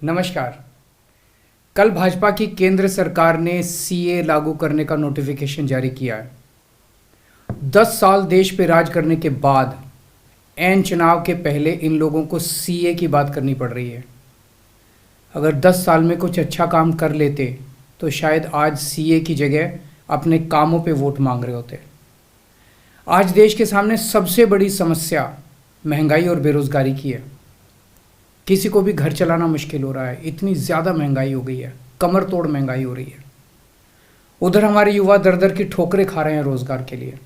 नमस्कार। कल भाजपा की केंद्र सरकार ने सीए लागू करने का नोटिफिकेशन जारी किया है। 10 साल देश पे राज करने के बाद ऐन चुनाव के पहले इन लोगों को सीए की बात करनी पड़ रही है। अगर 10 साल में कुछ अच्छा काम कर लेते तो शायद आज सीए की जगह अपने कामों पे वोट मांग रहे होते। आज देश के सामने सबसे बड़ी समस्या महंगाई और बेरोजगारी की है। किसी को भी घर चलाना मुश्किल हो रहा है, इतनी ज़्यादा महंगाई हो गई है, कमर तोड़ महंगाई हो रही है। उधर हमारे युवा दर दर की ठोकरें खा रहे हैं रोज़गार के लिए,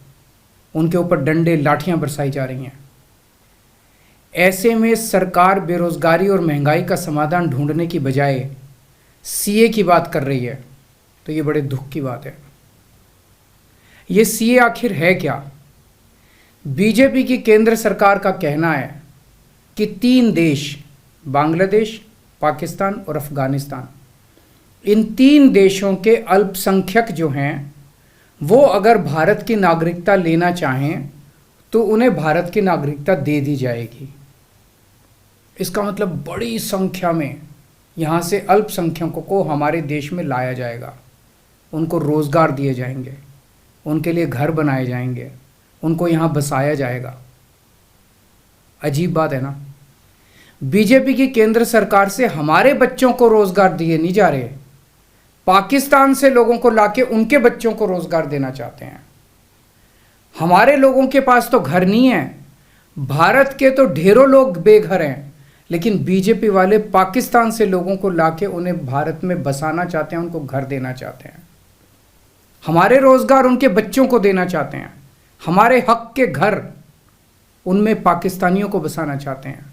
उनके ऊपर डंडे लाठियां बरसाई जा रही हैं। ऐसे में सरकार बेरोजगारी और महंगाई का समाधान ढूंढने की बजाय सीए की बात कर रही है, तो ये बड़े दुख की बात है। ये सीए आखिर है क्या? बीजेपी की केंद्र सरकार का कहना है कि 3 देश, बांग्लादेश, पाकिस्तान और अफगानिस्तान, इन 3 देशों के अल्पसंख्यक जो हैं वो अगर भारत की नागरिकता लेना चाहें तो उन्हें भारत की नागरिकता दे दी जाएगी। इसका मतलब बड़ी संख्या में यहाँ से अल्पसंख्यकों को हमारे देश में लाया जाएगा, उनको रोज़गार दिए जाएंगे, उनके लिए घर बनाए जाएंगे, उनको यहाँ बसाया जाएगा। अजीब बात है ना। बीजेपी की केंद्र सरकार से हमारे बच्चों को रोजगार दिए नहीं जा रहे, पाकिस्तान से लोगों को लाके उनके बच्चों को रोजगार देना चाहते हैं। हमारे लोगों के पास तो घर नहीं है, भारत के तो ढेरों लोग बेघर हैं, लेकिन बीजेपी वाले पाकिस्तान से लोगों को लाके उन्हें भारत में बसाना चाहते हैं, उनको घर देना चाहते हैं। हमारे रोजगार उनके बच्चों को देना चाहते हैं, हमारे हक के घर उनमें पाकिस्तानियों को बसाना चाहते हैं।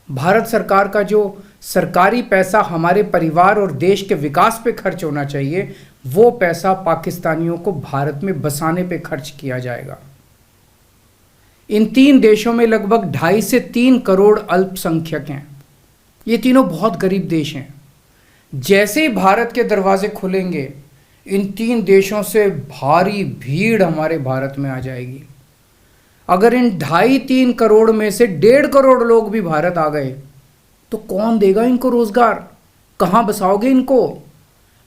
भारत सरकार का जो सरकारी पैसा हमारे परिवार और देश के विकास पे खर्च होना चाहिए, वो पैसा पाकिस्तानियों को भारत में बसाने पे खर्च किया जाएगा। इन 3 देशों में लगभग 2.5 से 3 करोड़ अल्पसंख्यक हैं। ये तीनों बहुत गरीब देश हैं। जैसे ही भारत के दरवाजे खुलेंगे, इन 3 देशों से भारी भीड़ हमारे भारत में आ जाएगी। अगर इन 2.5-3 करोड़ में से 1.5 करोड़ लोग भी भारत आ गए तो कौन देगा इनको रोजगार? कहाँ बसाओगे इनको?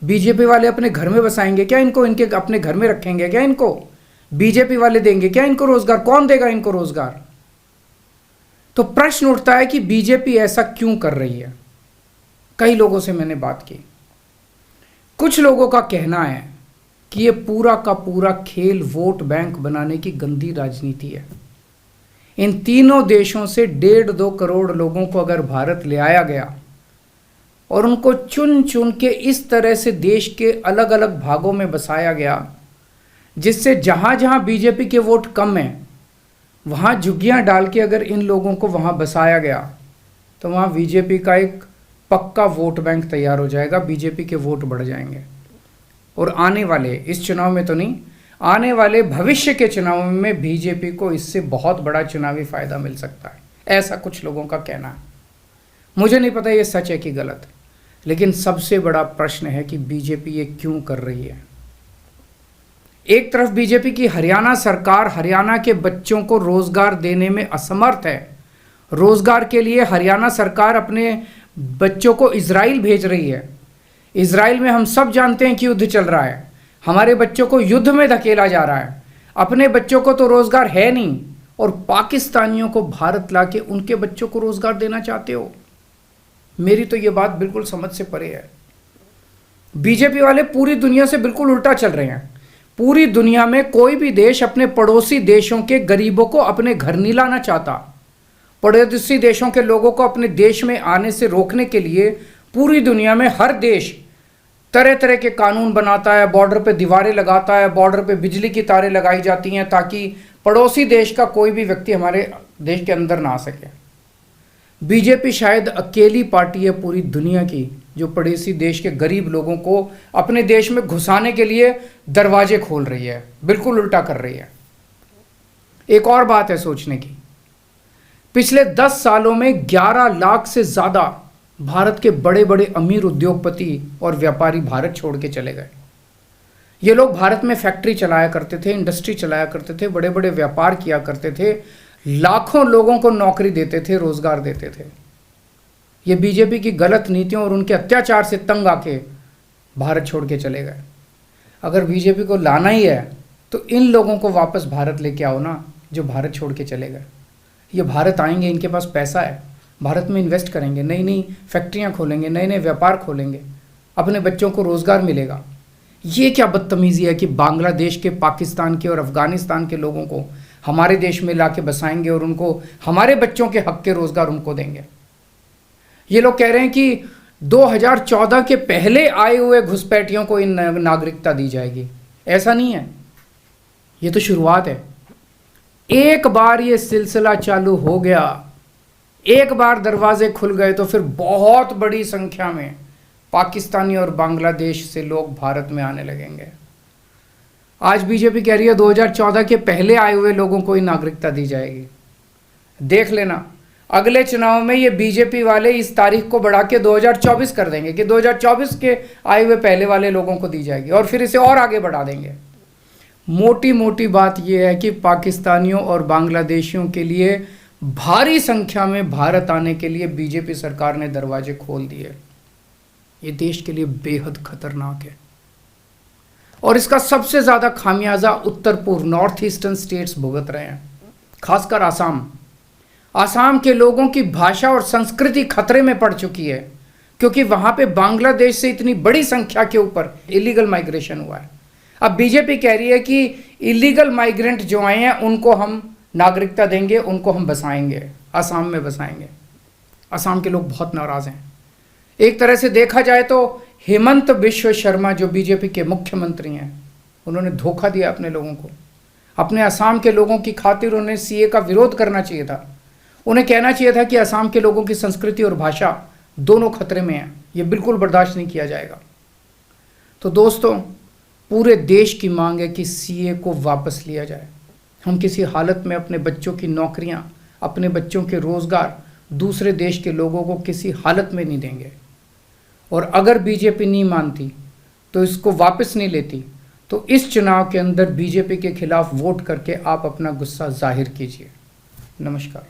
बीजेपी वाले अपने घर में बसाएंगे क्या इनको? इनके अपने घर में रखेंगे क्या इनको? बीजेपी वाले देंगे क्या इनको रोजगार? कौन देगा इनको रोजगार? तो प्रश्न उठता है कि बीजेपी ऐसा क्यों कर रही है। कई लोगों से मैंने बात की, कुछ लोगों का कहना है कि ये पूरा का पूरा खेल वोट बैंक बनाने की गंदी राजनीति है। इन तीनों देशों से 1.5-2 करोड़ लोगों को अगर भारत ले आया गया और उनको चुन चुन के इस तरह से देश के अलग अलग भागों में बसाया गया, जिससे जहां जहां बीजेपी के वोट कम हैं वहां झुग्गियां डाल के अगर इन लोगों को वहां बसाया गया तो वहां बीजेपी का एक पक्का वोट बैंक तैयार हो जाएगा, बीजेपी के वोट बढ़ जाएंगे। और आने वाले इस चुनाव में तो नहीं, आने वाले भविष्य के चुनाव में बीजेपी को इससे बहुत बड़ा चुनावी फायदा मिल सकता है, ऐसा कुछ लोगों का कहना है। मुझे नहीं पता ये सच है कि गलत, लेकिन सबसे बड़ा प्रश्न है कि बीजेपी ये क्यों कर रही है। एक तरफ बीजेपी की हरियाणा सरकार हरियाणा के बच्चों को रोजगार देने में असमर्थ है। रोजगार के लिए हरियाणा सरकार अपने बच्चों को इजराइल भेज रही है। इजराइल में हम सब जानते हैं कि युद्ध चल रहा है, हमारे बच्चों को युद्ध में धकेला जा रहा है। अपने बच्चों को तो रोजगार है नहीं और पाकिस्तानियों को भारत लाके उनके बच्चों को रोजगार देना चाहते हो। मेरी तो ये बात बिल्कुल समझ से परे है। बीजेपी वाले पूरी दुनिया से बिल्कुल उल्टा चल रहे हैं। पूरी दुनिया में कोई भी देश अपने पड़ोसी देशों के गरीबों को अपने घर नहीं लाना चाहता। पड़ोसी देशों के लोगों को अपने देश में आने से रोकने के लिए पूरी दुनिया में हर देश तरह तरह के कानून बनाता है, बॉर्डर पे दीवारें लगाता है, बॉर्डर पे बिजली की तारें लगाई जाती हैं ताकि पड़ोसी देश का कोई भी व्यक्ति हमारे देश के अंदर ना आ सके। बीजेपी शायद अकेली पार्टी है पूरी दुनिया की जो पड़ोसी देश के गरीब लोगों को अपने देश में घुसाने के लिए दरवाजे खोल रही है, बिल्कुल उल्टा कर रही है। एक और बात है सोचने की, पिछले 10 सालों में 11 लाख से ज़्यादा भारत के बड़े बड़े अमीर उद्योगपति और व्यापारी भारत छोड़ के चले गए। ये लोग भारत में फैक्ट्री चलाया करते थे, इंडस्ट्री चलाया करते थे, बड़े बड़े व्यापार किया करते थे, लाखों लोगों को नौकरी देते थे, रोजगार देते थे। ये बीजेपी की गलत नीतियों और उनके अत्याचार से तंग आके भारत छोड़ के चले गए। अगर बीजेपी को लाना ही है तो इन लोगों को वापस भारत लेके आओ ना, जो भारत छोड़ के चले गए। ये भारत आएंगे, इनके पास पैसा है, भारत में इन्वेस्ट करेंगे, नई नई फैक्ट्रियाँ खोलेंगे, नए नए व्यापार खोलेंगे, अपने बच्चों को रोज़गार मिलेगा। ये क्या बदतमीज़ी है कि बांग्लादेश के, पाकिस्तान के और अफ़गानिस्तान के लोगों को हमारे देश में ला के बसाएंगे और उनको हमारे बच्चों के हक के रोज़गार उनको देंगे। ये लोग कह रहे हैं कि 2014 के पहले आए हुए घुसपैठियों को इन नागरिकता दी जाएगी। ऐसा नहीं है, ये तो शुरुआत है। एक बार ये सिलसिला चालू हो गया, एक बार दरवाजे खुल गए तो फिर बहुत बड़ी संख्या में पाकिस्तानी और बांग्लादेश से लोग भारत में आने लगेंगे। आज बीजेपी कह रही है 2014 के पहले आए हुए लोगों को ही नागरिकता दी जाएगी। देख लेना, अगले चुनाव में ये बीजेपी वाले इस तारीख को बढ़ा के 2024 कर देंगे कि 2024 के आए हुए पहले वाले लोगों को दी जाएगी और फिर इसे और आगे बढ़ा देंगे। मोटी मोटी बात यह है कि पाकिस्तानियों और बांग्लादेशियों के लिए भारी संख्या में भारत आने के लिए बीजेपी सरकार ने दरवाजे खोल दिए। ये देश के लिए बेहद खतरनाक है और इसका सबसे ज़्यादा खामियाजा उत्तर पूर्व, नॉर्थ ईस्टर्न स्टेट्स भुगत रहे हैं, खासकर आसाम। आसाम के लोगों की भाषा और संस्कृति खतरे में पड़ चुकी है क्योंकि वहाँ पे बांग्लादेश से इतनी बड़ी संख्या के ऊपर इलीगल माइग्रेशन हुआ है। अब बीजेपी कह रही है कि इलीगल माइग्रेंट जो आए हैं उनको हम नागरिकता देंगे, उनको हम बसाएंगे, आसाम में बसाएंगे। आसाम के लोग बहुत नाराज़ हैं। एक तरह से देखा जाए तो हेमंत बिश्व शर्मा जो बीजेपी के मुख्यमंत्री हैं, उन्होंने धोखा दिया अपने लोगों को। अपने असम के लोगों की खातिर उन्हें सीए का विरोध करना चाहिए था। उन्हें कहना चाहिए था कि असम के लोगों की संस्कृति और भाषा दोनों खतरे में हैं, ये बिल्कुल बर्दाश्त नहीं किया जाएगा। तो दोस्तों, पूरे देश की मांग है कि सीए को वापस लिया जाए। हम किसी हालत में अपने बच्चों की नौकरियां, अपने बच्चों के रोज़गार दूसरे देश के लोगों को किसी हालत में नहीं देंगे। और अगर बीजेपी नहीं मानती तो इसको वापस नहीं लेती तो इस चुनाव के अंदर बीजेपी के खिलाफ वोट करके आप अपना गुस्सा जाहिर कीजिए। नमस्कार।